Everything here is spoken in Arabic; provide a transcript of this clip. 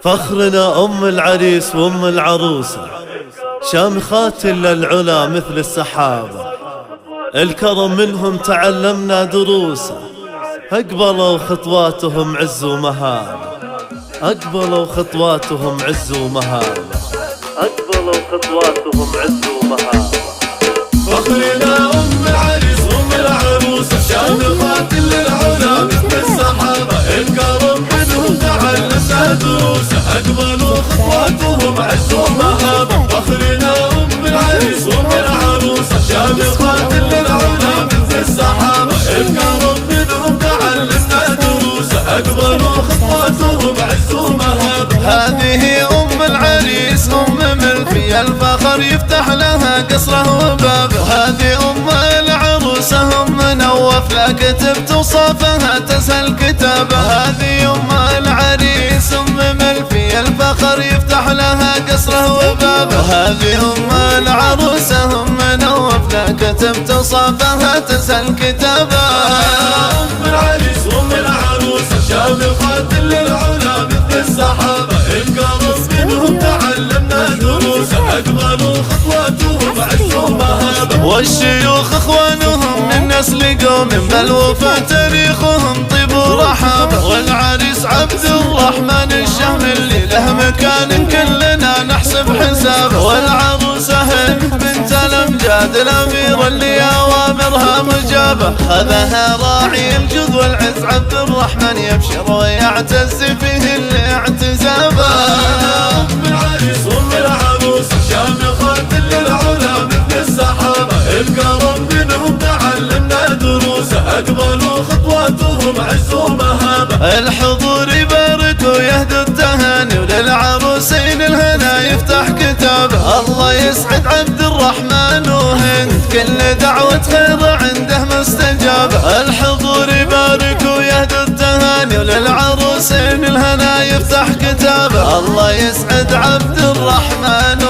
فخرنا أم العريس وأم العروسة، شامخات للعلا مثل السحابة، الكرم منهم تعلمنا دروسه، أقبلوا خطواتهم عز ومهابة، أقبلوا خطواتهم عز ومهابة، أقبلوا خطواتهم عز ومهابة. فخرنا أم العريس وأم العروسة، شامخات للعلا مثل السحابة، الكرم منهم تعلمنا دروسه، أقبلوا خطواتهم عز ومهابة. فخرنا أم العريس وأم العروسة، شامخات للعلا مثل السحابة، الكرم منهم تعلمنا دروسه، أقبلوا خطواتهم عز ومهابة. هذه أم العريس أم ملفي، الفخر يفتح لها قصره وبابه، وهذه أم العروسة أم نوف، لا كتبت وصافها تسهل كتابه. هذه أم العريس أم ملفي، الفخر يفتح لها قصره وبابه، وهذه أم العروسة أم نوف، لا كتبت وصافها تسهل كتابه. أم العريس وأم العروسة، شامخات للعلا مثل السحابة، الكرم منهم تعلمنا دروسه، أقبلوا خطواتهم عز ومهابة. والشيوخ اخوانهم من نسل قوم، بل وفى تاريخهم طيب ورحابة. والعريس عبد الرحمن الشهم اللي له مكان كلنا نحسب حسابه، والعروسة هند بنت الامجاد الامير اللي اوامرها مجابة. هذاها راعي الجود والعز عبد الرحمن، يبشر ويعتز فيه الاعتزابه. أم العريس وأم العروسة، شامخات للعلا مثل السحابة، الكرم منهم تعلمنا دروسه، أقبلوا خطواتهم عز ومهابة. الحضور يبارك ويهدي التهاني، وللعروسين الهنا يفتح كتابه. الله يسعد عبد الرحمن وهند، كل دعوة خير عنده مستجابة. الحضور يبارك ويهدي التهاني، وللعروسين الهنا يفتح كتابه. الله يسعد عبد الرحمن